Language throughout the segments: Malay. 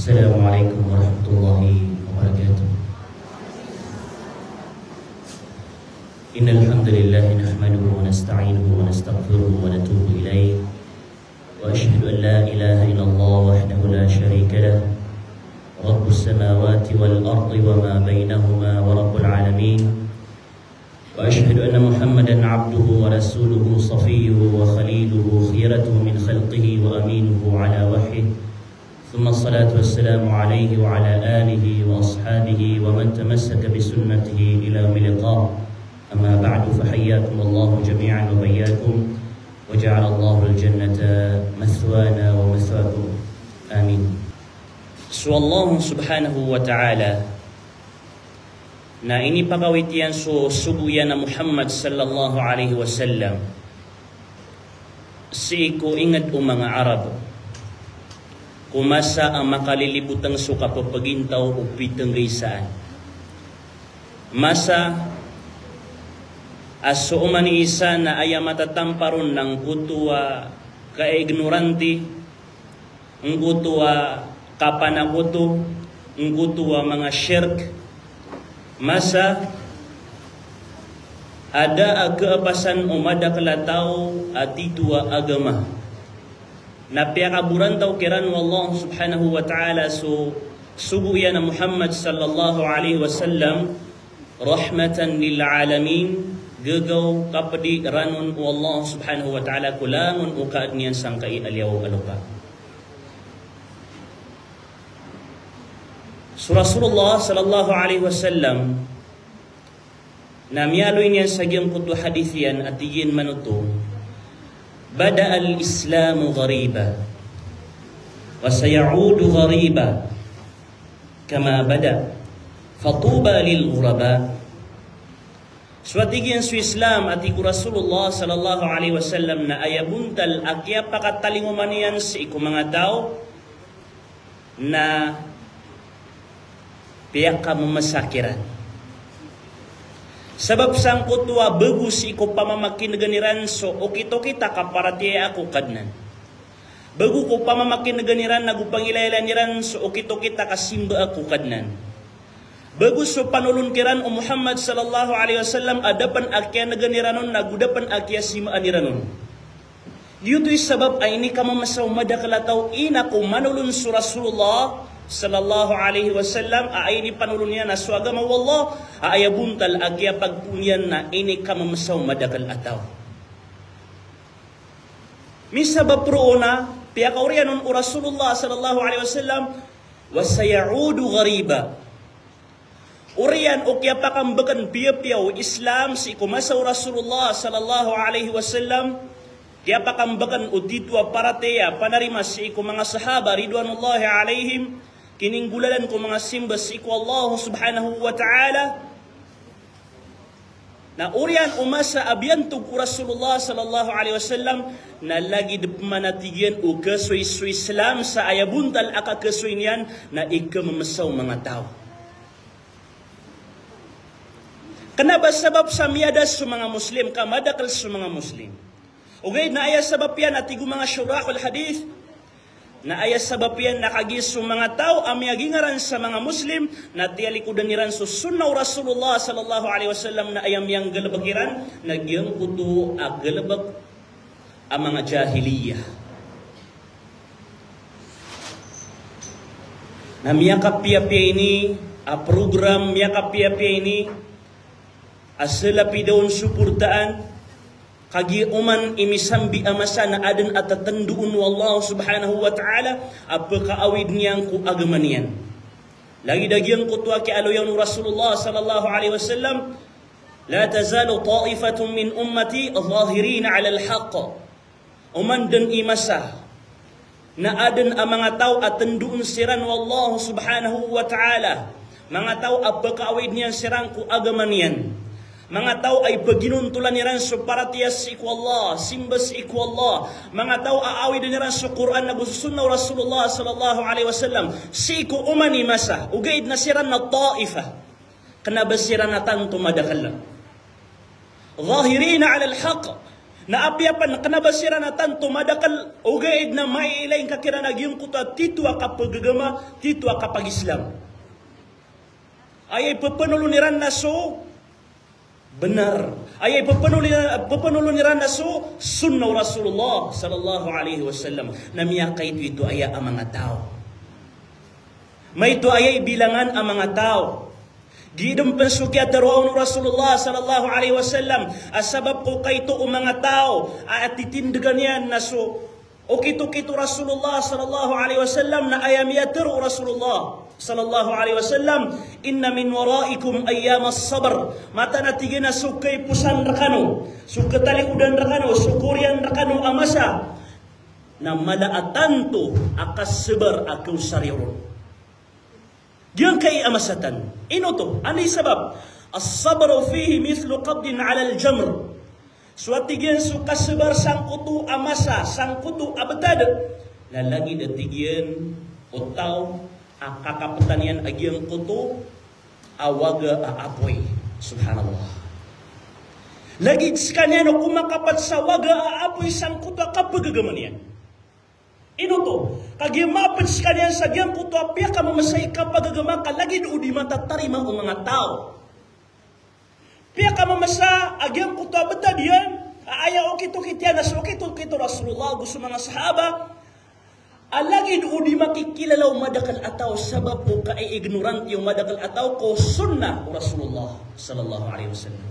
Assalamualaikum warahmatullahi wabarakatuh. Innal hamdalillah nahmaduhu wa nasta'inuhu wa nastaghfiruhu wa natubu ilayh. Wa asyhadu an la ilaha illallah wahdahu la syarika lah. Rabbus samawati wal ardi wa ma bainahuma wa rabbul alamin. Wa asyhadu anna Muhammadan 'abduhu wa rasuluhu safiyyuhu wa khaliluhu khiyaratuhu min khalqihi wa aminuhu 'ala wahyihi. ثم الصلاة والسلام عليه وعلى آله وأصحابه ومن تمسك بسنته إلى يوم اللقاء. أما بعد فحياكم الله جميعا وبياكم وجعل الله الجنة مثوانا ومثواكم آمين. Allah subhanahu wa ta'ala na ini pagawitian so subuyan na Muhammad sallallahu alaihi wasallam si ko ingat mga Arab kumasa ang makalilibutang suka papagintaw o pitang risaan. Masa aso umani isa na aya matatamparon ng kutuwa ka-ignoranti, ang kutuwa kapanakuto, ang kutuwa mga shirk. Masa ada agaapasan umada kalataw at ituwa agama. Napiakaburan taw kiran Allah subhanahu wa ta'ala so subuya na Muhammad sallallahu alaihi wasallam rahmatan lil alamin gagaw kapadi ranon Allah subhanahu wa ta'ala kulangon ukaad niyan sangkai aliyaw aluka. So Rasulullah sallallahu alaihi wasallam na miyaloy niyan sa giyang kutu hadithian at iyin manuto بدأ الإسلام غريبا وسيعود غريبا كما بدأ فطوبى للغرباء. Suatigyan su Islam ati ku Rasulullah sallallahu alaihi wasallam na ayabuntal akya pakatalingumanian si iku mga tao na piyak ka mamasakiran. Sabab sang kutwa bagus iko pamamakin ganiran so okito kita kaparatiya ako kadnan. Bagu ko pamamakin ganiran nagupangilaylaniran so okito kita kasimba ako kadnan. Bagus so panulun kiran o Muhammad sallallahu alaihi wasallam adapan akya naganiranon nagudapan akya sima aniranon. Yuto'y sabab ay ini kamamasaw madakalataw ina ko manulun su Rasulullah sallallahu alaihi wasallam ay ini panulun niya na so agama wallah ayabuntal agya pagpunyan na ini kamamasaw madakal ataw. Misabab proona piyakaurianon o Rasulullah sallallahu alaihi wasallam wasayaudu ghariba. Urian o kaya pakambakan piyapiyaw Islam si kumasaw Rasulullah sallallahu alaihi wasallam kaya pakambakan o ditwa parateya panarima si iku mga sahaba ridwanullahi alaihim kininggulalan ko mga simbas iku Allah subhanahu wa ta'ala na urian umasa abiyantog ko Rasulullah sallallahu alaihi wasallam na lagi manatigian o kasoy su Islam sa ayabuntal akakasoy niyan na ikamamasaw mga tao. Kanaba sabab sa miyadas su mga Muslim, kamadakal su mga Muslim. Ugay na aya sabab yan at igu mga syurahul hadith na aya sabab yan nakagis su mga tao amiyagingaran sa mga Muslim na tiyalikudan niran su sunnaw Rasulullah sallallahu alaihi wasallam na ayam yang galabagiran nagyang kuto ag galabag ang mga jahiliyah. Na miyakap piya-piya ini a program miyakap piya-piya ini asalapi daon suportaan kagi uman imisambi amasa na adan at tatanduun wallahu subhanahu wa ta'ala apaka awid niyang ku agamanian. Lagi dagyang kutwa ki aloyan Rasulullah sallallahu alaihi wasallam la tazalu ta'ifatun min ummati zahirin 'ala al-haqq. Uman dan imasa na adan ang mga tao at tanduun siran wallahu subhanahu wa ta'ala. Mga tao apaka awid niyan siran ku agamanian. Mga tao ay paginuntulan niran so paratiyas iku Allah, simbas iku Allah. Mga tao aawid niran so Quran na gususunnaw Rasulullah sallallahu alaihi wasallam. Si iku umani masa, ugaid na siran na ta'ifa. Kanabasiran na tanto madakala. Zahirina ala al-haq. Na apiapan kanabasira na tanto madakal ugaid na maiilain kakira na giyong kuta titu akapagagama, titu akapag-Islam. Ay papanuluniran na so benar. Ay papanuluniran na so sunnah Rasulullah sallallahu alaihi wasallam. Na miyakay ito ay ang mga tao. May ito ay bilangan ang mga tao. Gidong pensukya taroon Rasulullah sallallahu alaihi wasallam asabab ko kayto o mga tao at titindagan yan na so o kito Rasulullah sallallahu alaihi wasallam na ayam yataro Rasulullah sallallahu alaihi wasallam inna min waraikum ayyam as-sabr mata natigin na sukay pusan rakano sukatalikudan rakano sukurian rakano amasa na malaatanto akas sabar akaw sariron. Diyan kay amasatan. Ino to? Ano yung sabab? As-sabru fihi mithlu qabdin ala al-jamr. Suatigyan su kasabar sangkutu amasa, sangkutu abetad. Lalagi datigyan utaw akakapatanian agyang kutu awaga aapoy. Subhanallah. Lagi sekalian kumakapat sa waga aapoy sangkutu akapagagaman yan. Ino to, kagimapat sekalian sa giyang kuto apya ka mamasay ka pagagama ka lagi do di matatarima o mga tao. Pia ka mamasa agyang kuto abata diyan, ayaw kito kityan as kito Rasulullah gusto mga sahaba. Alagi do di makikilala o madakal ataw sabab po ka ay ignorant yung madakal ataw ko sunnah o Rasulullah sallallahu alaihi wasallam.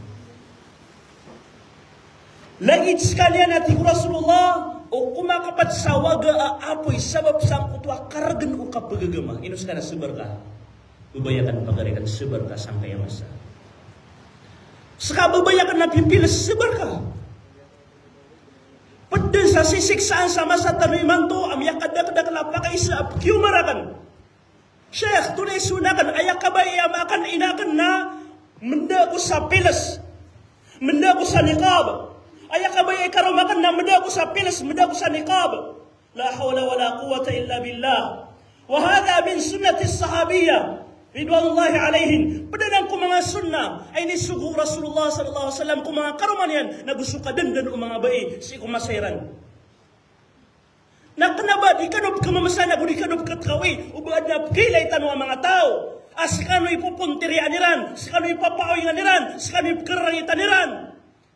Lagi sekalian ati Rasulullah o kumakapat sa waga aapoy sabab sang kutwa karagan o kapagagama. Inus ka na sabar ka. Babayakan pagarikan sabar ka sang kaya masa. Saka babayakan na pipilas sabar ka. Paddan sa sisiksaan sa masa tanuiman to, amyak kadak-kadak na pakaisa ap kiyumarakan. Syekh, tunay sunakan, ayak kabay amakan inakan na menda ko sa pilas. Menda ko sa niqab. Ayak kabay karumakan na meda ko sa pilas, meda ko sa niqab. La hawla wala quwwata illa billah. Wa hadha min sunnati as-sahabiyya ridwanullahi alaihim. Padanan ko mga sunnah ay nisugo Rasulullah sallallahu alaihi wasallam ko mga karuman yan nagusukadan dan mga bai si kumasairan. Nakanaba di kanob kamamasana di kanob katkawi ubad na kilay tanwa mga tao. Askano ipupuntirian niran, askano ipapaoy niran, askano iparangitan niran.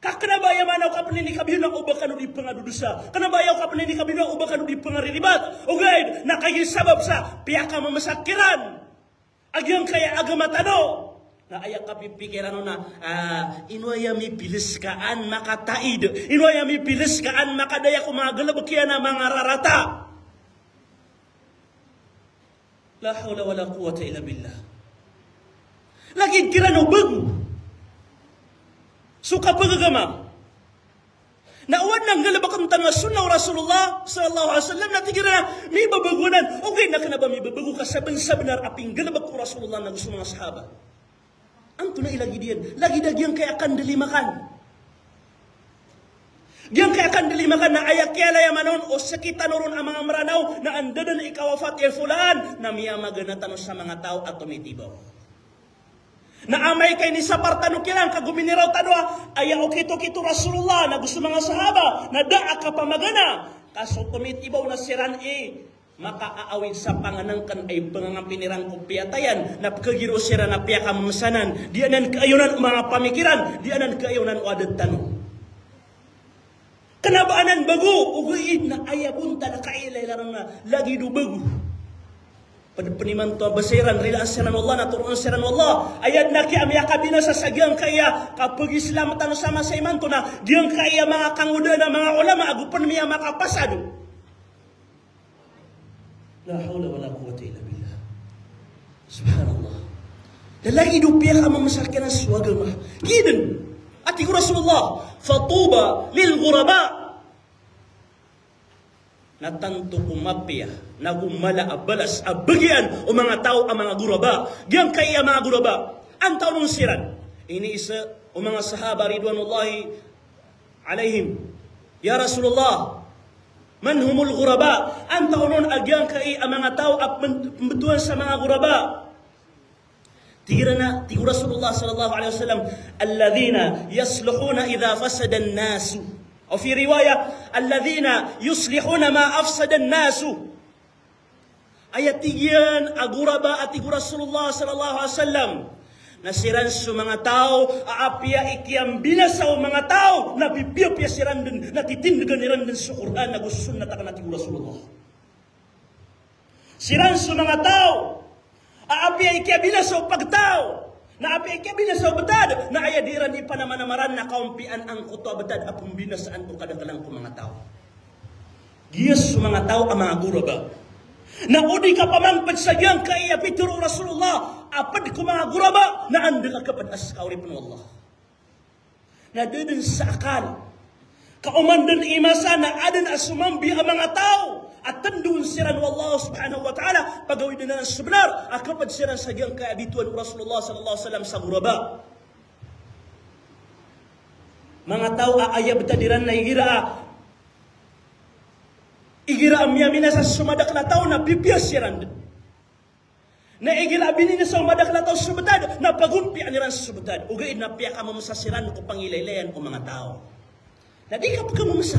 Kakanabayaw manaw ka panini kabiyo na uba kanu di pangadudusa. Kanabayaw ka panini kabiyo na uba kanu di pangarilibat. O guide, nakayisabab sa piyaka mamasakiran. Agyang kaya agamatano. Na ayak kapipikiran na inuaya mi piliskaan makataid. Inuaya mi piliskaan makadaya kumagalabakyan na mga rarata. La hawla wala quwwata illa billah. Lagi kira no bago. Suka pagagama. Nauwan ng galabakan tanwa sunnah Rasulullah sallallahu alaihi wasallam na tigira na may babagunan. Okay na ka na ba may babago ka saban-sabanar aping galabak ko Rasulullah na gusto mga sahaba. Anto na ilagi diyan. Lagi dagyang kaya akan dilimakan. Diyan kaya akan dilimakan na ayak kaya manon o sakita noron ang mga maranaw na andadan na ikawafat fulan na miyamagana tanong sa mga tao at tumitibaw. Na amay kay ni sapartano kilang kaguminiraw tanwa ayaw kito Rasulullah na gusto mga sahaba na daa ka pamagana kaso tumitibaw na siran makaaawid sa panganangkan ay pangangampinirang kupiyatayan na pagkagiro sira na piya kamamasanan dianan kaayunan mga pamikiran dianan kaayunan o adat tanong kanabaanan bago uguin na ayabunta na kailay lang na lagi do bago paniman to basiran rilaan siran Allah na turuan siran Allah ayat na kaya miyakabina sa sagyang kaya kapag Islam tanong sama sa iman to na diyang kaya mga kanguda na mga ulama agupan miya makapasado. La hawla wala quwwata illa billah. Subhanallah. Lalaki dupiya ka mamasakyan ang swagama. Gidan. At ikaw Rasulullah fatuba lil ghuraba natanto kumapya nagumala abalas abagyan o mga tao ang mga guraba diyan kaya mga guraba ang tao nung siran ini isa o mga sahaba ridwanullahi alaihim ya Rasulullah man humul guraba ang tao nun agyan kaya ang mga tao at pembetuan sa mga guraba tigura Rasulullah sallallahu alaihi wasallam alladhina yasluhuna idha fasada an-nasu o O fi riwayah, alladhina yuslihuna ma afsada an-nasu. Ayat tigian aguraba at igu Rasulullah sallallahu alaihi wasallam. Nasiran su mga tao, aapia ikiam binasa o mga tao, nabibiyapya siran din, natitindigan niran din sa Quran, nagusun na takan at igu Rasulullah. Siran su mga tao, aapia ikiam binasa o pagtao, na aapia ikiam binasa o betad, na ayadiran ipanamanaman na kaumpian ang kuto betad, apong binasaan o kadagalang ko mga tao. Giyas su mga tao ang mga guraba. Na udi ka pamangpad sa diyang kaya pituro Rasulullah, apad ko mga guraba, na anda ka kapad as kauripin Allah. Na didin sa akal, kaumandan imasa na adan asumambi ang mga tao, at tandun siran wallah subhanahu wa ta'ala, pagawin din na ng subnar, akapad siran sa diyang kaya bituan Rasulullah sallallahu alaihi wasallam sa guraba. Mga tao aayab tadiran na igira amya mina sa sumadak na tao na bibiyas siran. Na igira abinin sa sumadak na tao subetad na pagumpi aniran sa subetad. Ugaid na piya ka mamasasiran ko pangilaylayan o mga tao. Na di ka pagkamamasa.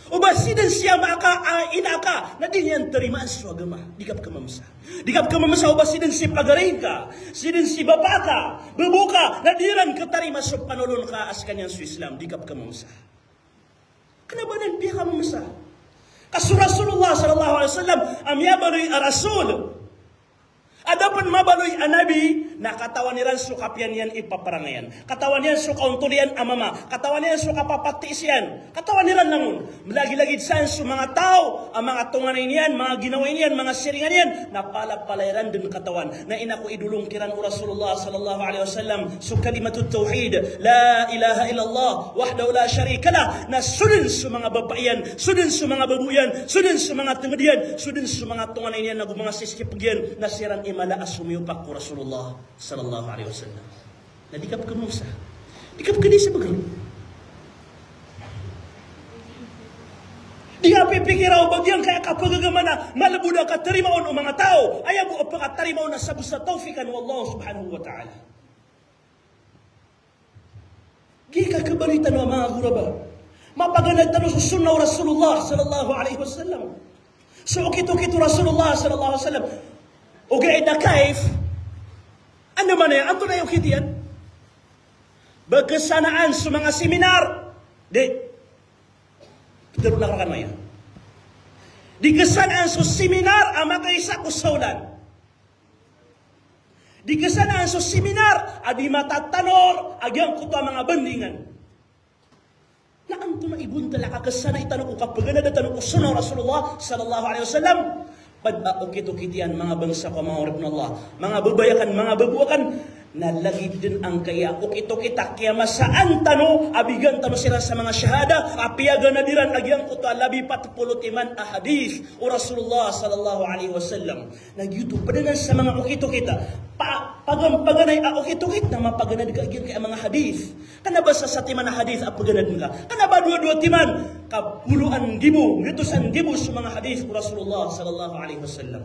O ba sidan siya maaka inaka na di niyan tarimaan sa agama. Di ka pagkamamasa. Di ka pagkamamasa o ba sidan si pagarin ka. Sidan si baba ka. Babuka. Na di ran ka tarima sa panulon ka as kanyang sa Islam. Di ka pagkamamasa. Kanabanan piya ka mamasa. Kasu Rasulullah sallallahu alaihi wasallam amya baloy rasul. Adapan mabaloy anabi na katawan niran su kapian yan ipaparangayan. Katawan yan su kauntulian amama. Katawan yan su kapapatisian. Katawan niran namun. Lagi-lagi saan su mga tao, ang mga tunganin yan, mga ginawain yan, mga siringan yan, napalapalairan din katawan. Na inako idulong kiran o Rasulullah sallallahu alaihi wasallam su kalimatut tauhid. La ilaha illallah wahdahu la syarika lah. Na sudin su mga babayan, sudin su mga babuyan, sudin su mga tengedian, sudin su mga tunganin yan, nagu mga siskipagyan, na siran mala asumiyupak ko Rasulullah sallallahu alaihi wasallam. Na di ka pagkamusa. Di ka pagkadi sa bagay. Di ka pipikiraw bagyang kaya kapagagamana malabuda ka tarimaon o mga tao. Ayaw mo pagkatarimaon na sabos sa tawfikan wa Allah subhanahu wa ta'ala. Di ka kabalitan ng mga guraba. Mapaganag tanong sa sunnah Rasulullah sallallahu alaihi wasallam. So ukito-kito Rasulullah sallallahu alaihi wasallam. Okay, na kaif, ano man yan? Anto na yung kitiyan? Bagkasanaan sa mga seminar. Di. Pero nakarakan mo yan. Di kasanaan sa seminar, ang makaisa ko saulan. Di kasanaan sa seminar, adi matatanor, agyang ko to mga bandingan. Na anto maibun talaga kasana itanong ko kapag na tanong ko sunnah Rasulullah sallallahu alaihi wasallam. Pag-ukit-ukitian mga bangsa ko, mga urip na Allah, mga babayakan, mga babuakan, nalagid din ang kaya ukit-ukita kaya masaan tano abigan tano sila sa mga syahada apiagan na diran agyang kuta labi patpulutiman ahadith o Rasulullah sallallahu alaihi wasallam nagyuto padanan sa mga ukit-ukita pagampaganay ukit-ukit na mapaganad ka agyang kaya mga hadith kana ba sa timan na hadith apaganad nila kana ba dua-dua timan kapuluan dibu ngitusan dibu sa mga hadith o Rasulullah sallallahu alaihi wasallam.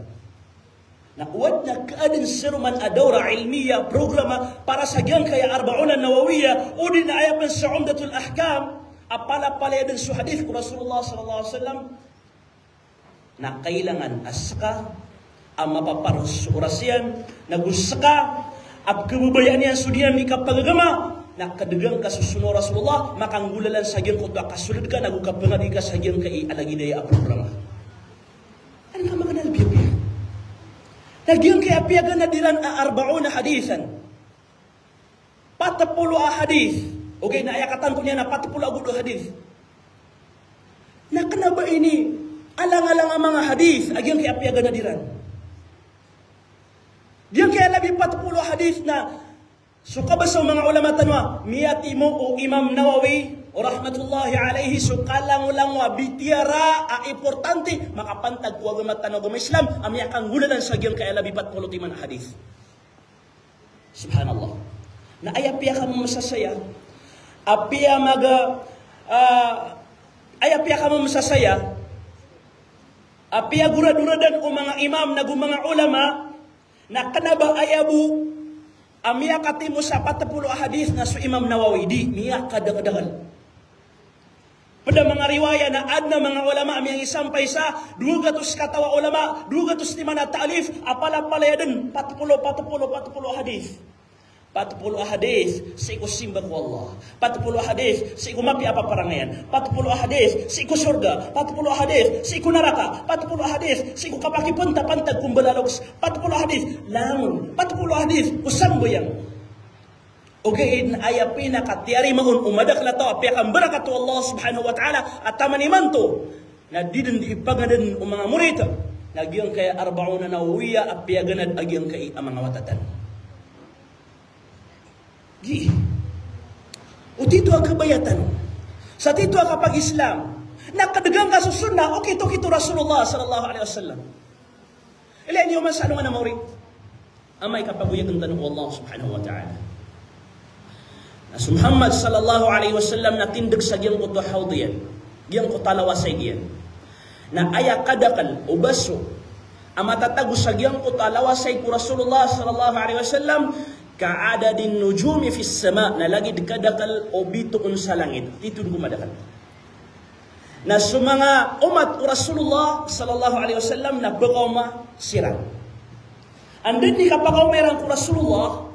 Nakuwad na kaadin siruman adawra ilmiya programa para sa gyang kaya arba'una nawawiya o din na ayapan sa umdatul ahkam apala-palaya din sa hadith ko Rasulullah sallallahu alaihi wasallam na kailangan aska ang mapaparos orasyan nagusaka at kabubayan niya sudiyan ikapagagama na kadagang kasusuno Rasulullah makanggulalan sa gyang kutwa kasulid ka nagukapangadi ka sa gyang kay alagidaya a programa. Ano nga mga nalbiyabiya? Nagyang kaya piyagan na diran arba'una hadithan. 40 hadith. Okay, naayakatan ko niya na 40 agudo hadith. Nakana ba ini alang-alang ang mga hadith agyang kaya piyagan na diran. Diyan kaya labi 40 hadith na suka ba sa mga ulama tanwa miyati mo o Imam Nawawi o rahmatullahi alaihi sukalang ulang wa bitiara a importante makapantag ko agama tanong agama Islam amya kang gulalan sa gyang kaya labi 40 man hadith. Subhanallah. Na ayapiya ka mo masasaya. Apiya ayapiya ka mo masasaya. Apiya gura-duradan o mga imam na mga ulama na kanaba ayabu amya katimo sa 40 hadith na su Imam Nawawi di miya kadagdagal. Pada mga riwaya na adna mga ulama yang isampay sa 200 katawa ulama, 205 na ta'alif, apala-palayadan 40 hadis. 40 hadis sa iku simbang ko Allah. 40 hadis sa iku mapi apa parangayan. 40 hadis sa iku surga. 40 hadis sa iku neraka. 40 hadis sa iku kapaki pantag kumbalalogs. 40 hadis langon. 40 hadis usang boyang. Okay, aya pinakatiari mahun umadak na to apiakan barakatu Allah subhanahu wa ta'ala at taman iman to na didin di ipagadan o mga murita nagyang kaya 40 nawawiya apiaganad agyang kay ang mga watatan. Gi. O dito ang kabayatan. Sa dito ang kapag Islam nakadagang ka sa sunnah o kito Rasulullah sallallahu alaihi wasallam. Ilan niyo man sa ano nga na maurit? Amay kapaguyag ang tanong Allah subhanahu wa ta'ala. As Muhammad sallallahu alaihi wasallam na tindag sa giyang kuto hawdiyan, giyang kutalawa sa giyan. Na aya kadakal o baso, ang matatago sa giyang kutalawa sa ku Rasulullah sallallahu alaihi wasallam, kaadadin nujumi fis sama, na lagi kadakal o bituon sa langit. Dito gumadakal. Na sa mga umat o Rasulullah sallallahu alaihi wasallam na bagawma sirang. Andun ni kapagaw merang ku Rasulullah,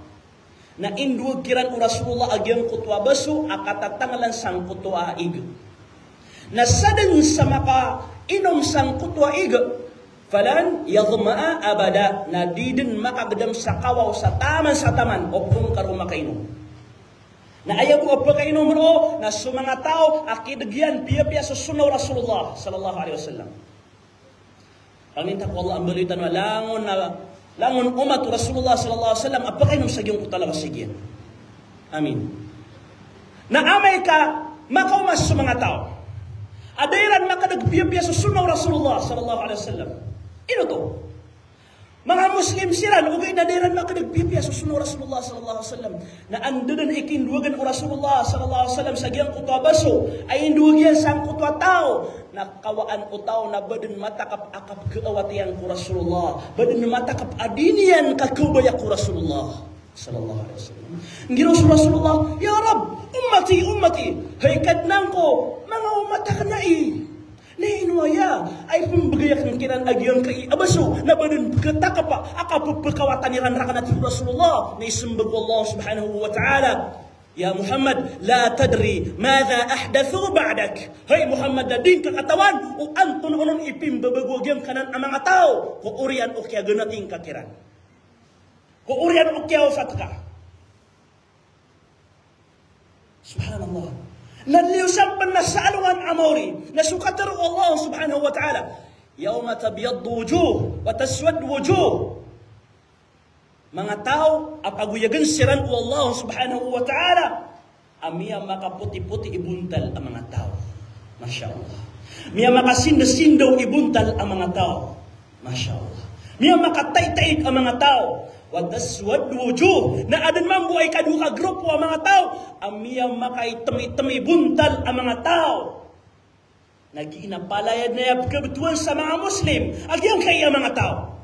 na induag kiran u Rasulullah agyang kutwa baso akatatangalan sang kutwa ig. Na sadan sa maka inom sang kutwa ig, falan yadma'a abada, na didin makagdam sa kawaw sa taman o kung karon makainom. Na ayaw ko pagkainom ro na sa mga tao akidagyan piya sa sunnah Rasulullah sallallahu alaihi wasallam. Panginta ko Allah ang balitan langon umat Rasulullah sallallahu alaihi wasallam apakainom sa giyong kutalawa sigyan. Amin. Na amay ka makaumas sa mga tao. Adairan makadagpiya sa sunnah Rasulullah sallallahu alaihi wasallam. Ino to? Mga Muslim siran ugay na adairan makadagpiya sa sunnah Rasulullah sallallahu alaihi wasallam. Na andudan ikinduwagan Rasulullah sallallahu alaihi wasallam sa giyang kutwa baso ay induwagyan sang kutwa tao. Nakawaan ko tao na badan matakap akap keawatian ku Rasulullah, badan matakap adinian kakubaya ku Rasulullah sallallahu alaihi wasallam. Ngiro Rasulullah, ya Rab, ummati, hay kadnang ko mga umat kanai. Nainwaya ay pembagayakan kiran agyang kai abaso na badan katakapa akap pekawatan iran rakanat Rasulullah na isembag Allah subhanahu wa ta'ala. Ya Muhammad, la tadri madha ahdathu ba'dak. Hay Muhammad, na din kakatawan o anton unon ipimbabagogyang kanan ang mga tao. Ko urian o kya ganating kakiran. Ko urian o kya ufatka. Subhanallah. Naliusampan na sa alungan amori. Nasukataro Allah subhanahu wa ta'ala. Yawma tabyaddu wujuh wa taswaddu wujuh. Mga tao apaguyagan siran ko Allah subhanahu wa ta'ala, amiya makaputi-puti ibuntal ang mga tao. Masya Allah. Miya makasinda-sindaw ibuntal ang mga tao. Masya Allah. Miya makatay-tayit ang mga tao. Wadaswad wujuh, na adan man buhay kaduka grupo ang mga tao, amiya makay-tami-tami buntal ang mga tao. Nag-iinapalayad na yab kabutuan sa mga Muslim, agyang kaya mga tao.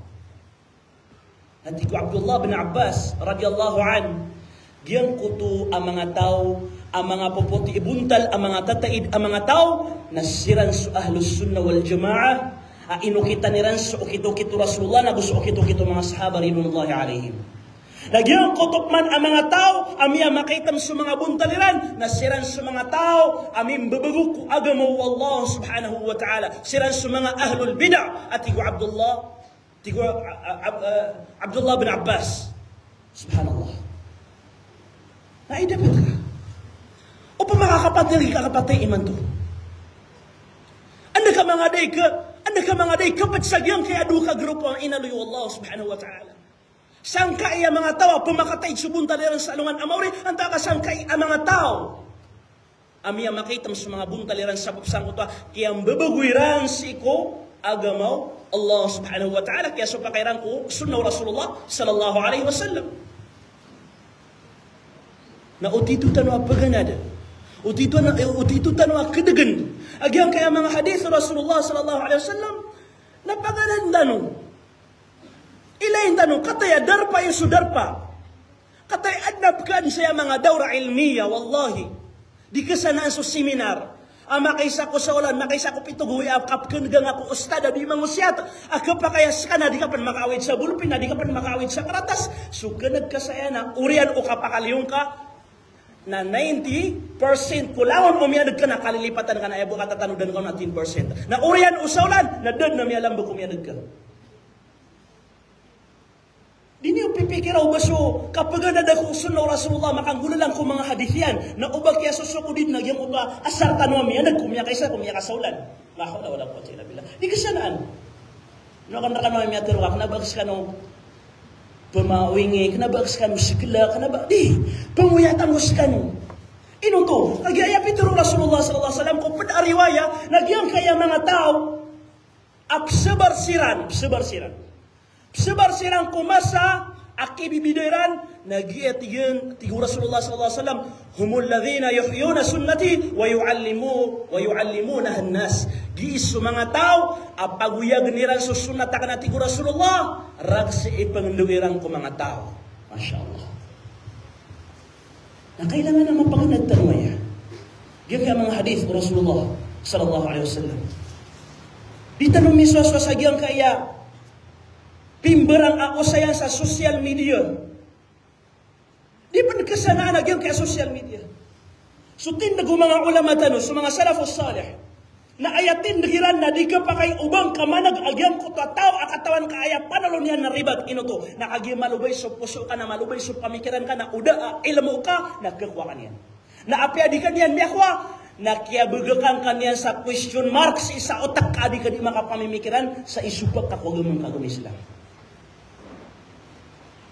Nanti ko Abdullah bin Abbas radhiyallahu an, giyang kuto ang mga tao, ang mga puputi ibuntal, ang mga tataid, ang mga tao, nasiran sa ahlus sunnah wal jamaah, inukita niran sa ukito-kito Rasulullah, na gusto ukito-kito mga sahaba ridwanullahi alaihim. Nagyang kutok man ang mga tao, amiya makaitam sa mga buntaliran, nasiran sa mga tao, aming babaguk ko agamaw Allah subhanahu wa ta'ala, siran sa mga ahlul bid'ah, at igo Abdullah bin Abbas. Subhanallah. Naidapat ka. O pa makakapatid kakapatay iman to. Anda ka mga day kapat sagyang kaya adu ka grupo ang inaluyo Allah subhanahu wa ta'ala. Sangka iya mga tao pumakatay subunta liran sa alungan amawri, anta ka sangka iya mga tao. Amiya makitam sa mga buntaliran sa pupsangkutwa, kiyang babaguiran si ko agamaw Allah subhanahu wa ta'ala, kaya so pakairan ko sunnah Rasulullah sallallahu alaihi wasallam. Na utitutan wa paganada, utitutan wa kedegan, agyang kaya mga hadis Rasulullah sallallahu alaihi wasallam na paganandano. Ilain tanong, kataya darpa yung sudarpa, katay adnab kan saya mga daura ilmiya, wallahi di kasanaan sa seminar, Makaysa ko sa ulan, makaysa ko pitugoy, kapkan gang ako ustada, di mangusyat. Kapakayas ka na, di ka pan makawid sa bulpin, na di ka pan makawid sa karatas. So, kanagkasaya na, urian o kapakalyong ka, na 90% kulangon o miyadag ka na, kalilipatan ka na, ebo katatanudan ka na 10%. Na urian o sa ulan, na dad na miyalambo kung miyadag ka. Di niyo pipikiraw ba so, kapag nadako sunaw Rasulullah, makanggulo lang kung mga hadith yan, na ubag kaya susukudid, nagyang uba, asar tanwa miya, nagkumya kaysa, kumya kasaulan. Wala ko sila bila. Di kasanaan. No, kan nakano miya terwak, nabags ka no, pumawingi, kanabags ka no, sikla, di, panguyatang hus ka no. Ino to, nagyaya pituro Rasulullah sallallahu alaihi wasallam, kung pad-ariwaya, nagyang kaya mga tao, sebarsiran. Sebarsiran kumasa akibibideran nagiat tigu Rasulullah sallallahu alaihi wasallam humul ladzina yuhyuna sunnati wa yuallimuna an-nas giisu mga tao apaguyag niran sa sunnat kana tigu Rasulullah ragsi ipangluwiran ko mga tao. Masyaallah. Na kailangan na mapanganad tanwaya. Diyan mga hadith Rasulullah sallallahu alaihi wasallam. Di tanong miswa sa sagyang kaya pimberang ako saya sa social media. Di pa nagkasanaan nagyang kaya social media. So tindag mga ulama tanong, sa mga salafus salih, na ayatin nagiran na di ka pa kay ubang kamanag agyang ko tataw akatawan ka aya panalon yan na ribat ino to. Nakagi malubay so puso ka na malubay so pamikiran ka na uda ilmu ka nagkakuha ka niyan. Na apya di ka niyan miyakwa nakiabugakan ka niyan sa question mark sa isa otak ka di ka di makapamimikiran sa isupak kakugamang kagum Islam.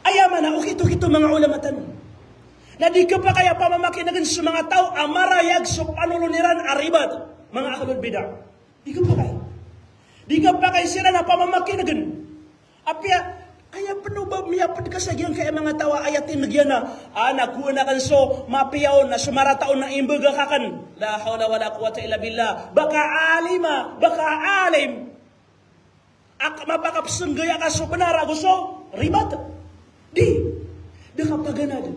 Ayaman na ukito-kito mga ulama tanong. Na di ka pa kaya pamamakinagin sa mga tao amarayag sa panuluniran aribad. Mga ahlul bid'ah. Di ka pa kaya. Di ka pa kaya sila na pamamakinagin. Apya, kaya panubab miyapad ka sa giyang kaya mga tawa ayatin nagyan na nakuha na kan so mapiyaw na sumarataon na imbaga kakan. La hawla wala quwata illa billah. Baka alim. Mapakapsun gaya ka so penara gusto ribat. Di kapaganad.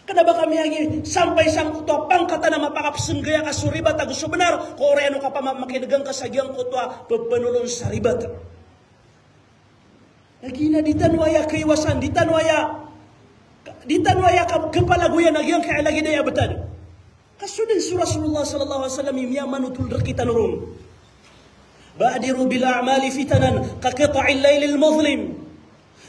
Kada ba kami lagi sampai sang kutwa pangkata na mapakapsun gaya ka suribat agus benar ko ore ano ka pa makinagang kasagyang kutwa pepenulon sa ribat. Lagi na ditanwaya kaiwasan, ditanwaya kepalaguyan nagyang kaya lagi daya betad. Kasudin surah Rasulullah sallallahu alaihi wasallam yang manutul kita nurun. Ba'diru bil a'mali fitanan ka qita'il lailil muzlim.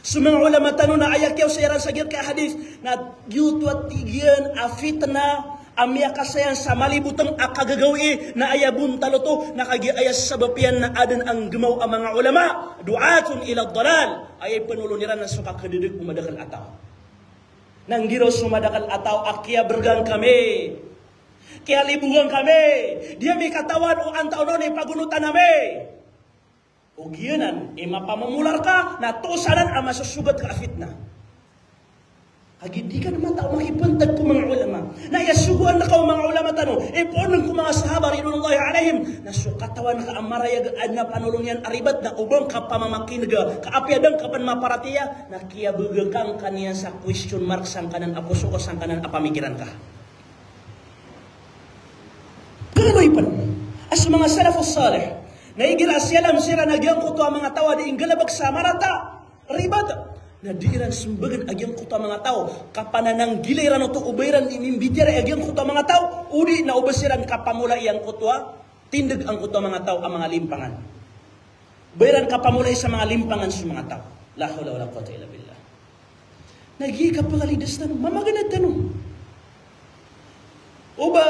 Semua ulama tanong na ayak yaw sa iran sagir ka hadith na yutuat tigyan a fitna amya kasayan sa malibutang akagagawi na ayabun taloto na kagiayas sa bapian na adan ang gumaw ang mga ulama du'atun ila dalal ayay panuluniran na suka kadidig umadakal ataw. Nang giro sumadakal ataw akya bergang kami. Kaya libugan kami. Dia may katawan o antaw nun pagunutan namin. O giyanan, mapamamular ka, natusanan ang masusugat ka fitna. Hagi di ka naman tao makipantag ko mga ulama. Nayasuguan na ka mga ulama tanong. Poonang ko mga sahaba, ridwanullahi alaihim, nasukatawan ka ang marayagaan na panulong yan aribat na ubang ka pamamakinga, kaapyadang ka pan maparatiya, nakiyabugang kaniya sa question mark sang kanan apuso ko sang kanan apamikiran ka. Kano'y pan? As mga salafus salih, naigira siyalam sira nagyang kuto ang mga tao di inggalabag sa marata ribat na diiran sumbagan agyang kuto ang mga tao kapananang giliran o to ubayran inimbidyara agyang kuto ang mga tao uli na ubasiran kapamula iyang kuto tindig ang kuto ang mga tao ang mga limpangan bayran kapamula sa mga limpangan sa mga tao la hawla wala quwwata illa billah nagi kapagalidas tanong mamaganad tanong uba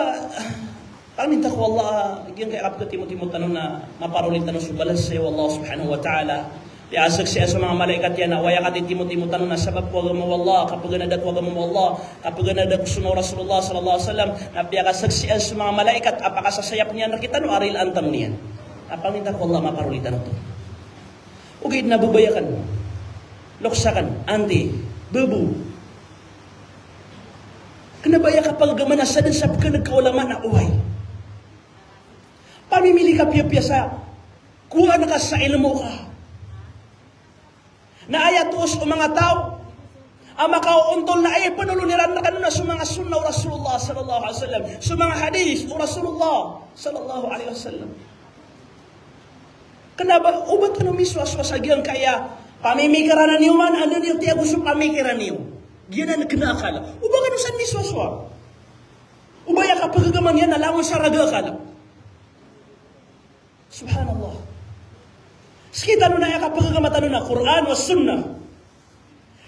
paminta ko Allah, yung kay Abdo Timotimo tanong na maparulit tanong subalas sa iyo Allah subhanahu wa ta'ala. Iasag siya sa mga malaikat yan na waya ka din Timotimo tanong na sabab ko agam mo Allah, kapag ganadak ko agam mo Allah, kapag ganadak ko suno Rasulullah sallallahu alaihi wasallam, napiyakasag siya sa mga malaikat, apakasasayap niya nakita no, aril ang tanong niyan. Paminta ko Allah, maparulit tanong to. Ugid na bubayakan, loksakan, anti, bubu. Kanabaya kapag gamanasan sa pagkanagkaulaman na uway. Pamimili ka piya-piya kuha na ka sa ilmo ka. Na ayatos o mga tao, Ama kau untol na ay panuluniran na kanuna sa mga sunna o Rasulullah sallallahu alaihi wasallam, sa mga hadis o Rasulullah sallallahu alaihi wasallam. Kenapa ubat kanu miswas-was agian kaya pamimikiran niyo man ano niyo tiya gusto pamikiran niyo. Giyan na kena akala. Uba kanu san miswas-was. Ubaya ka pagagaman yan nalangon sa raga akala. Subhanallah. Sekita no na ya ka pagagaman na Quran was sunnah.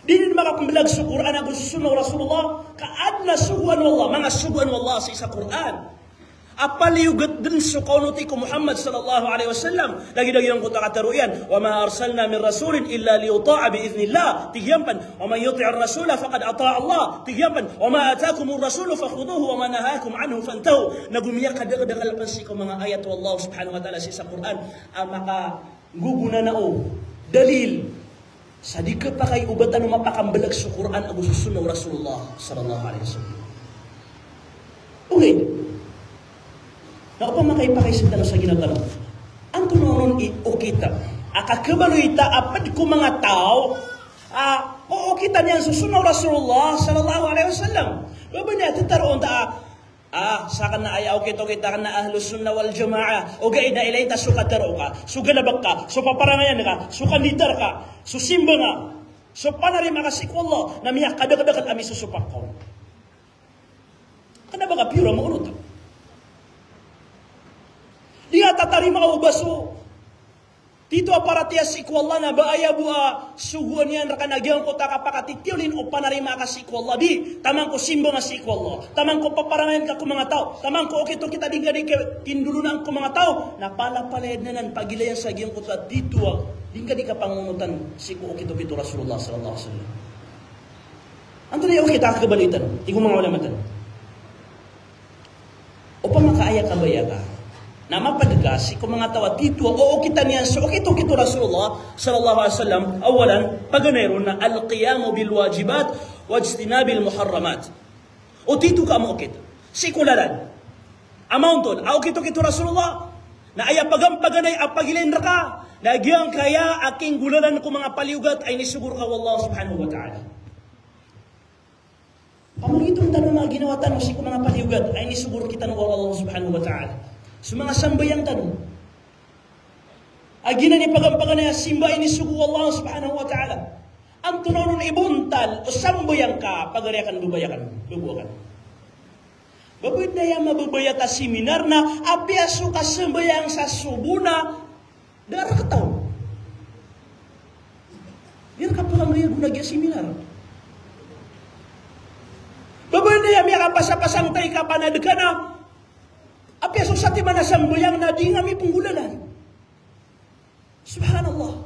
Dinin makapambilag sa Quran ang sunnah Rasulullah kaadna suguan wallah, mga suguan wallah sa isa Quran. Apaliyugat din sa kaunuti ko Muhammad sallallahu alaihi wasallam. Lagi-lagi ang kuta kataruyan, wa ma arsalna min rasulin illa liyuta'a biiznillah. Tigyaman, wa man yuti'ir rasula faqad ata'a Allah. Tigyaman, wa ma ataakumur rasulu fakhuduhu wa ma nahakum anhu fantahu. Nagumiyak kadagdagal pansi ko mga ayat wallahu subhanahu wa ta'ala sa Quran maka guguna nao dalil sa di ka pa kay ubatan mapakambalag sa Quran ang susunod Rasulullah sallallahu alaihi wasallam. Okay. Na upang makaipakisinta sa ginagano. Ang tunonon o kita. Akakabalo ita apad ko mga tao. O kita niyan susunod Rasulullah sallallahu alaihi wasallam. Baba niya titaroon ta sakan na ayaw kita kan na ahlus sunnah wal jamaa. O gay na ilay ta sukataro ka. Sugalabak ka. So paparangayan ka. Sukandidar ka. Susimba nga. So panarima ka si Allah na miyak kadagdagan ami susupak ko. Kana ba ka pura mo unot? Dia tatarima o baso. Tito aparatia si Allah na baaya bua suguan yan rakanagyan ko takapakatitiulin o panarima ka si Allah. Di, tamang ko simbo nga si Allah. Tamang ko paparangayan ka ko mga tao. Tamang ko okito kita di tindulunan ko mga tao. Napalapalad na nan pagilayan sa gyan ko ta dito. Di ka pangungutan si ko okito kito Rasulullah sallallahu alaihi wasallam. Anto na yung kita kakabalitan. Di ko mga ulamatan. O pamakaaya kabaya ka. Na mapadagasi kung mga tawa dito o kita niyan so kito Rasulullah sallallahu alaihi wasallam awalan paganero na al-qiyam bil wajibat wa ijtinab al muharramat o dito ka mo kita sikularan amounton o kito Rasulullah na aya pagampaganay apagilin ra ka nagyang kaya aking gulalan ko mga paliugat ay nisugur ka wallahu subhanahu wa ta'ala. Pamulitong tanong mga ginawatan mo si mga paliugat ay nisugur kita ng Allah subhanahu wa ta'ala. Sa mga sambayang tanong. Agina ni pagampagan na simba ini sugu Allah subhanahu wa ta'ala. Ang tunanon ibuntal o sambayang ka pagariakan bubayakan. Bubuakan. Babud na yung mabubayata seminar na apiaso ka sambayang sa subuna darah kataw. Biar ka palang rin gunagya seminar. Babud na yung kapasapasang tayo ka panadka na api asok sa timana sambayang na di ngami punggulalan. Subhanallah.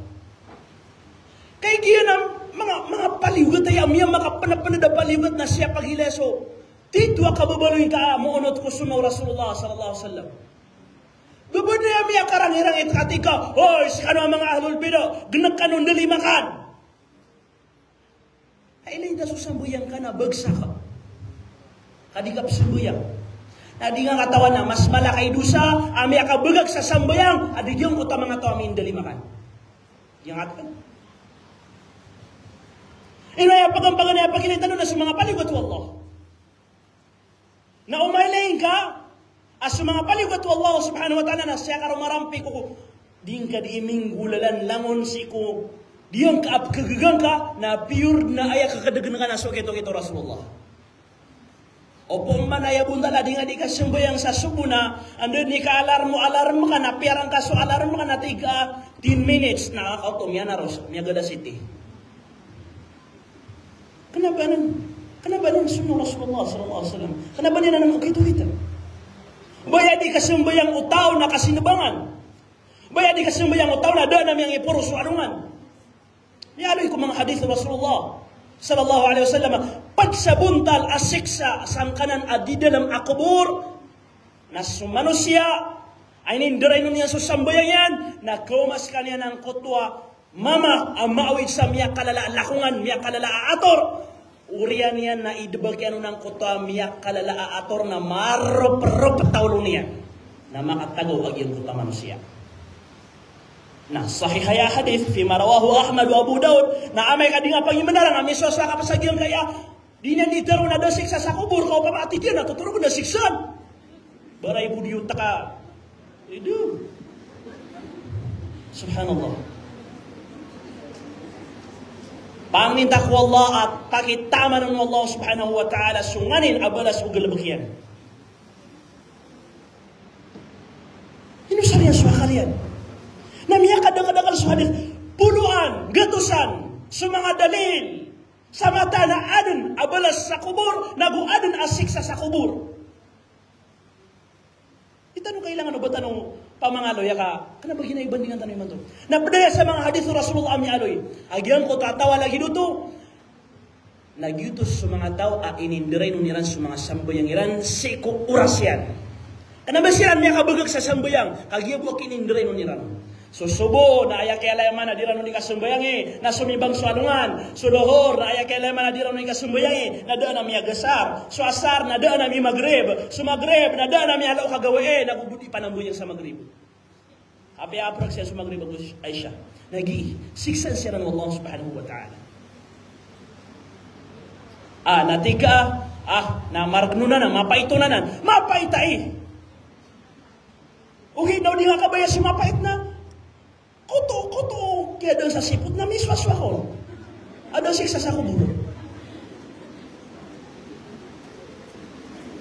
Kaya giyan ang mga paliwat ay amiyang makapanapanda paliwat na siya paghileso. Dito kababaloy ka muunot ko sunaw Rasulullah sallallahu alaihi wasallam. Babad na amiyang karangirang itkatika. Hoy, si kano ang mga ahlul bida, gnag kanon dalimakan. Ay ilay na susambayang ka na bagsak ka. Kadikap sambuyang. Adi nga katawan na mas malakay dusa, ami akabagag sa sambayang, adi yung uta mga tao amin dalimakan. Yang atin. Inaya pagampagan na pagkinitan na sa mga paligot wallah. Na umaylayin ka, as sa mga paligot wallah subhanahu wa ta'ala na siya karumarampi ko, di ka di iminggulalan langon si ko, di yung kaapkagagang ka, na pure na ayak kakadagan ka na so kito Rasulullah. Opo manaya bundala di nga di ka sembayang sa subuna ando ni ka alarm ka na piarang kaso alarm ka na tiga 10 minutes na autom yan aros Niagara City. Kenapa nan sunnah Rasulullah sallallahu alaihi wasallam? Kenapa dia nang ukito kita? Baya di ka sembayang utaw na kasinabangan. Baya di ka sembayang utaw na dana yang ipuro suarungan. Nialoy ko mga hadis Rasulullah sallallahu alaihi wasallam pagsabuntal asiksa sangkanan adi dalam akubur na manusia ay nindiray nun niya susambayang yan na kumas kanya ng kutwa mama ang maawid sa miya kalala lakungan miya kalala aator urian niya na idbagyan ng kutwa miya kalala aator na marop-rop tawlo niya na makatago ag yung kutwa manusia Nah, sahih haya hadis fima rawahu Ahmad wa Abu Daud. Na amay ka di nga pangimanarang amay sosla ka pasagiang kaya di na nitaro na daw siksa sa kubur kau pamati dia na tuturo na siksa. Baray budiyuta ka. Itu. Subhanallah. Panginta ko Allah at pakitama ng Allah subhanahu wa ta'ala sunganin abalas ugal bakiyan. Inusarian suha kalian. Namiya kadang-kadang sa hadis, puluhan, gatusan, sa mga dalil, sa mata na adan, abalas sa kubur, naguadan asiksa sa kubur. Itanong kailangan o ba tanong pamangaloy ka, kanaba ginaibandingan tanong man to? Napadaya sa mga hadis Rasulullah ami aloy, agyan ko tatawa lagi dito, nagyutos sa mga tao, inindiray nuniran sa mga sambayang iran, siko oras yan. Kanaba siran niya kabagag sa sambayang, kagiyabuak inindiray nuniran. So subo na aya kay alayaman na dira ni kasumbayangi na sumibang sualungan so lohor na aya kay alayaman na dira ni kasumbayangi na daan na miya gasar so asar na daan na mi magrib so magrib na daan na mi alaw kagawae nagubudi panambuyang sa magrib abi aprag siya sa magrib ay siya nagi siksan siya ng Allah subhanahu wa ta'ala natika na maragnunan na mapaitunan na mapaitai ugi daw di nga kabaya sumapait na Koto, kaya doon sa sipot na miswaswa ko. Adang siksa sa kuburo.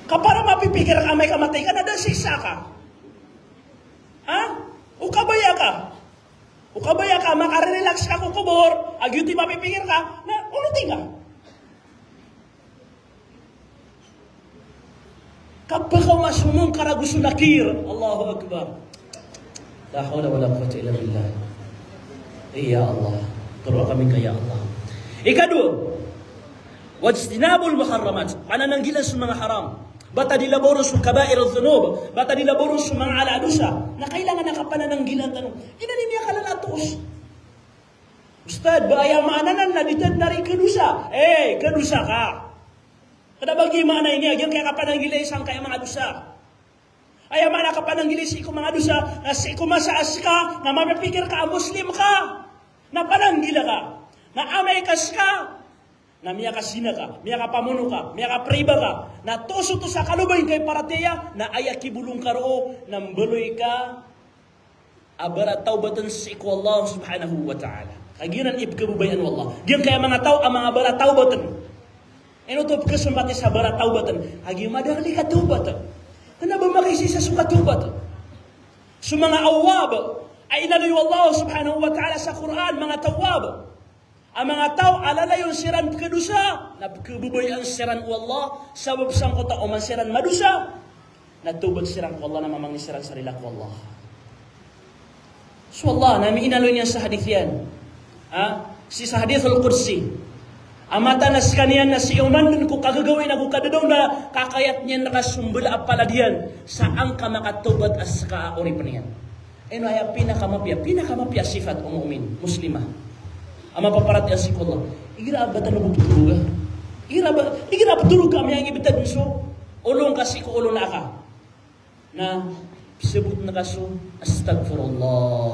Kapara mapipikir ka may kamatay ka, adang siksa ka. Ha? Ukabaya ka, makarelax ka kung kubor, agyuti mapipikir ka, na unuti ka. Kapag ka masumong karaguso nakir, Allahu Akbar. La hawla wala quwwata illa billah. Ya Allah, turu kami ka ya Allah. Ikadua, wajtinabul muharramat. Panananggilan sa mga haram. Bata dilaboro sa kabair al-dhunub, bata dilaboro sa mga ala-adusa. Na kailangan nakapanananggilan tanong. Inanimiya ka lang atos. Ustad, baaya maananan na ditad na rin kadusa. Kadusa ka. Kada bagi maana ini agyan kaya kapananggilay isang kaya mga adusa. Ay mana ka pananggilis iko mga dusa, si iko masaas ka, na mapipikir ka, Muslim ka, na pananggila ka, na amay kas ka, na miya ka sina ka, miya ka pamuno ka, miya ka priba ka, na toso to sa kalubay kay parateya, na ayaki bulong ka roo, nang baloy ka, abara taubatan si iko Allah subhanahu wa ta'ala. Kaginan ibkabubayan wallah. Diyan kaya mga tao, ang mga bara taubatan. Inutop kasumati sa bara taubatan. Agi madali ka taubatan. Kenapa makisi sa sukatubat? Sa mga awab ay inaluyo Allah subhanahu wa ta'ala sa Quran, mga tawab. Ang mga tao alalayon siran pagkadusa, napagkabubay ang siran ko Allah, sabab sang ko tao man siran madusa, natubad siran ko Allah na mamang siran sarila ko Allah. So Allah, nami inaluyo niya sa hadith yan. Sa hadith al-Qudsi. Amata nas kanian na si uman ko kagagawin ako kadadaw na kakayat niyan nakasumbala apala diyan saan ka makatubat as kaori pa niyan. Eno ay pinakamapya sifat o mu'min, muslimah. Ang mapaparat niya si Allah. Igira ba tanong bubutuluga? Igira ba tulog kami ang ibitad niso? Ulong kasi ko ulong na ka. Na sebut na kaso, astagfirullah.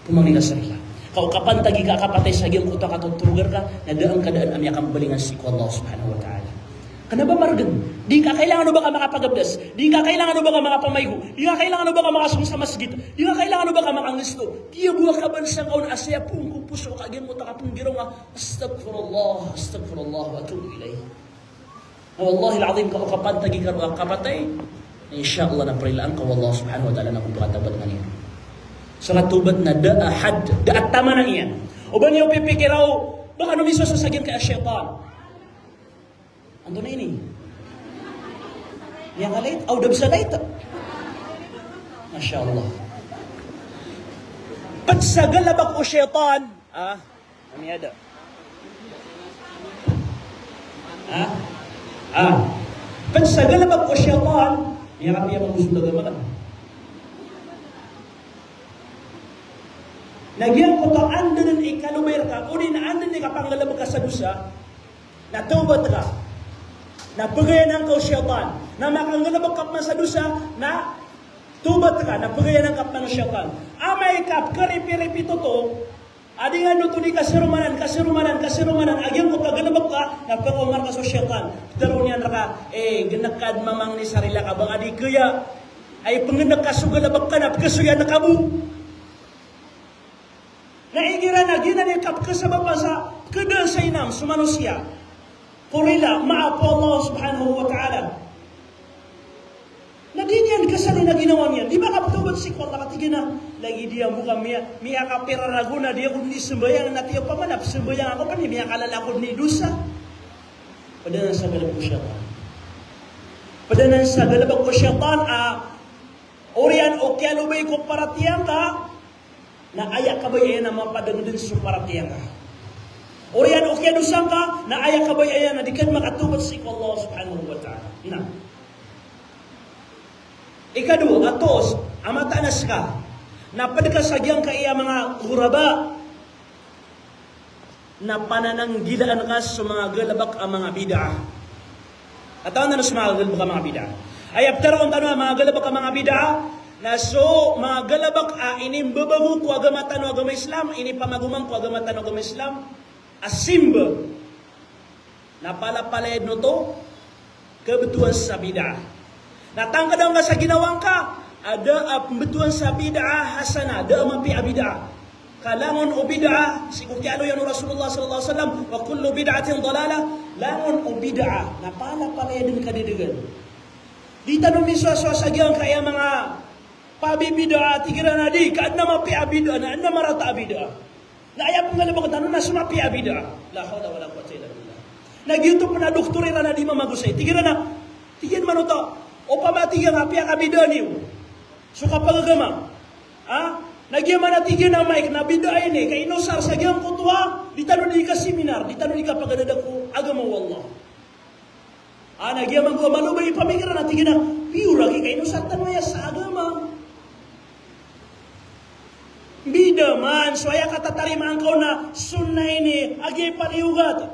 Pumangli ka sarila. Kau kapan tagi ka kapatay sa giyang kuta katutulugar ka, nadaang kadaan amya kang balingan si Allah subhanahu wa ta'ala. Kanaba margan? Di ka kailangan ba ka makapagabdas? Di ka kailangan ba ka makapamaygo? Di ka kailangan ba ka makasung sa masjid? Di ka kailangan ba ka makangisto? Di buwa ka ba sa kaun asya pung puso ka giyang kuta katulugiro nga, astagfirullah, wa atubu ilay. Wallahi al-azim ka kapan tagi ka kapatay, insyaAllah na parilaan ka Allah subhanahu wa ta'ala na kung pakatabat nga niya. Sa katubat na daat tama na iyan. O ba niyo pipikiraw, baka numiso sa sagyan kaya syaitan. Ando na ini. Yang alait, au dabsalait. Masya Allah. Pagsagalabak o syaitan, ano yada? Pagsagalabak o syaitan, yang kami yang mengusung dagamakan. Nagyan ko to ando ng ikalumayr ka, unin ando ni kapanggalabag ka sa dusa, na tawbat ka, na pagayan ang kau syaitan, na makanggalabag ka man sa dusa, na tubat ka na pagayan ng kapang syaitan. Amay kap karipi-ripi to. Adingan no to di kasirumanan, agyan ko paganabak ka, napangumar ka sa syaitan. Pero niyan ka, ganakad mamang ni sarila ka, bang adi kaya, ay panganak ka sugalabak ka na, pagkasuya na kabu. Naigira na, ginanikap ka sa babasa, kada sa inam, sa manusia. Kurila, maapo Allah subhanahu wa ta'ala. Naginyan kasali na ginawa niya. Di ba kapatubad si ko Allah katigin na? Lagi dia buka miya kapira raguna dia kung ni sembayang na tiyo pamanap. Sembayang ako pa ni miya kalalakod ni dosa. Padanan sa galabag ko syaitan. Padanan sa galabag ko syaitan, orian o kialubay ko paratiyang ka, na ayak kabayayan na mapadagdun sa paratiyang ka. Orian o kiadusang ka, na ayak kabayayan na di ka makatubad si ko Allah subhanahu wa ta'ala. Ina. Ikadua, atos, amatanas ka, napadkasagyang ka iya mga uraba, na panananggilaan ka sa mga galabak ang mga bid'ah. At taon na sa mga galabak ang mga bid'ah. Ay aptaron tanong mga galabak ang mga bid'ah, na so mga galabak inimbabago ko agamatan o agama Islam, inipamagumang ko agamatan o agama Islam, asimba, napalapalayad no to, kebetulan sa bid'ah. Natangkadang ka sa ginawang ka, ada pembetulan sa bid'ah hasanah, ada mapi bid'ah. Kalangon o bid'ah, sikutiano yan Rasulullah sallallahu alaihi wasallam, wa kullu bid'atin dalalah, langon o bid'ah, napala-palaya din kadidigan. Di tanong miswa-swa sa giyang kaya mga pabi bid'ah, tigiran na di, kaad na mapi bid'ah, na ad na marata bid'ah. Na ayaw pong galabang tanong na sumapi bid'ah. La hawla wala quwwata illa billah. Nag-YouTube na doktorira na di mamagusay, tigiran na, tigyan man ito. O pamatigan nga piya kabida niyo. So kapag agama, nagyaman natigyan ang mic na bida ini, kay inosar sa gyang kutwa, di tanong di ka seminar, di tanong di ka pagadadag ko, agama wallah. Nagyaman ko, manubay pamikiran natigyan na, piyo lagi kay inosar tanong sa agama. Bida man, so ay katatarimaan ko na sunna ini, agi paniugat.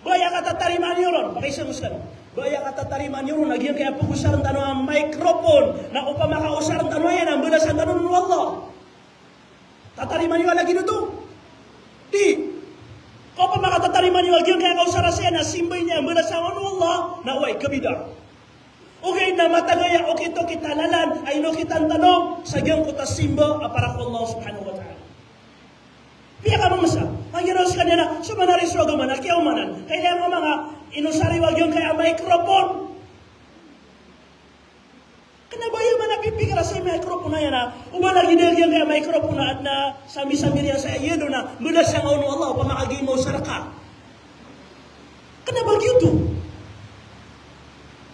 Baya katatarimaan niyo ron, pakisang uskan. Baya katatarimaan niyo ron, nagyan kaya pag-usaran tanong ang microphone, na upang makausaran tanong yan, ang badasan tanong ng Allah. Tatariman niyo lagi nito. Di. Kapag makatatariman niyo lagi kaya kausaran siya, na simbay niya, ang badasan ng Allah, na way, kabida. Okay na matagaya, okay to kita lalan, ay no kitang tanong, sagyang ko ta simba, para ko Allah subhanahu wa ta'ala. Piya ka mamasa, ang ginawa sa kanya na, sumanari sa agama na, kaya umanan, kaya nga mga, inusari wag yung kaya microphone. Kanabaya man napipikira sa microphone na yan na, lagi dahil yung kaya microphone na at na sami-sami riyan sa ayelo na, mula siyang ono Allah, pamakagay mo sa raka. Kanabag yun to.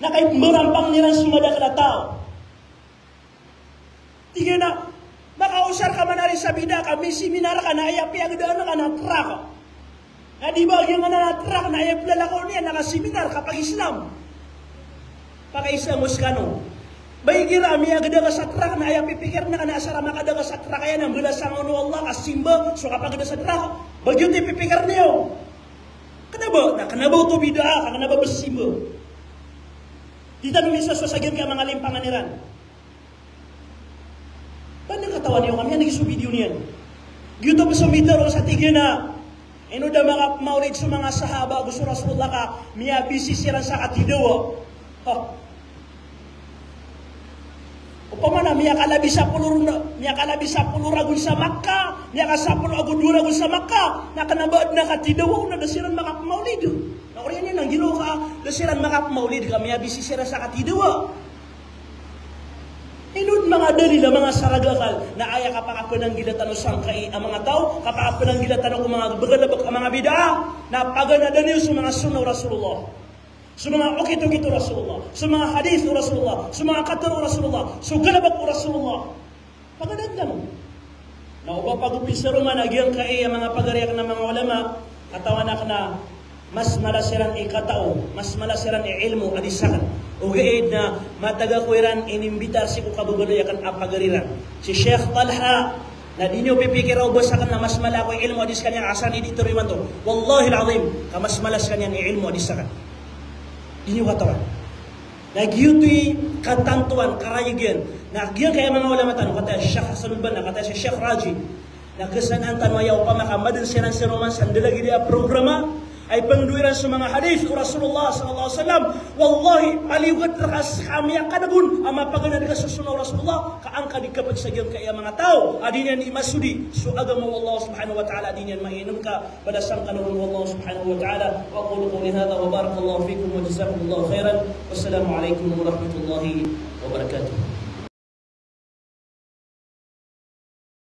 Na kahit marampang nilang sumada ka na tao. Tigyan na, makausar ka man na rin sa bida ka, may seminar ka na, ayapi ang daan na ka na traka. Na di ba yung nanatrak na ayaplala niya, nakaseminar kapag Islam. Paka-Islam muskano. Bayigira, miya gada ka sa trak na ayapipikir na ka na asara makada ka sa trak kaya nang belasang ono Allah kasimba, so kapag gada sa trak, bagyot ipipikir niyo. Kanaba? Na kanaba to bida, kanaba basimba. Kita numisa sa sagir ka mga limpangan niran. Paano katawan niyo kami? Yan nag-iso video niyan. Gito pa sa meter o sa tigyan na, ino da mga maulid sa mga sahaba, gusto Rasulullah ka, miya bisisiran sa katidawa. Upamana, miya kalabi sa pulur agun sa Makkah, miya kasapul agun dura agun sa Makkah, nakanabaad na katidawa, na dasiran mga maulid. Na oriyan yan, ang ginawa ka, dasiran mga maulid ka, miya bisisiran sa katidawa. Inod mga dalila, mga saragakal, na aya kapag ng gilatan o sangkay ang mga tao, kapag ng gilatan o mga bagalabak ang mga bid'a, na paganadan niyo sa mga sunnah Rasulullah, sa mga okito-kito Rasulullah, sa mga hadith o Rasulullah, sa mga katar o Rasulullah, sa galabak o Rasulullah. Paganadan mo. Na uba pag-upisaro man, agyan kay ang mga pagariyak ng mga ulama, katawanak na mas malasiran ikatao, mas malasiran ilmu adisakan. Ugaid na mataga ko iran inimbitar si kukabugalo yakan apagariran. Si Sheikh Talha na di nyo pipikir o basakan na mas malako ilmu adis kanya asan dito riman to. Wallahi alazim, kamas malas kanya ilmu adisakan. Di nyo katawan. Nagyutoy katantuan, karayigan, Nah, gian kaya mga ulama tanong, kata Syekh Hasanul Banna, kata Syekh Raji, na kesanaan tanong ayaw pa makamadin siya ng sinuman sandalagi dia programa, ay pangduiran sa mga hadis Rasulullah sallallahu alaihi wasallam. Wallahi paliugat rakas kami kadagun ama pagana di kasusunod Rasulullah kaangka di kapagsagyang kaya mga tao adinyan imasudi so agama Allah subhanahu wa ta'ala adinyan mainam ka pada sang kanungan Allah subhanahu wa ta'ala. Wa aqulu qawli hadha wa barakallahu fikum wa jazakumullahu khairan. Wassalamu alaikum warahmatullahi wabarakatuh.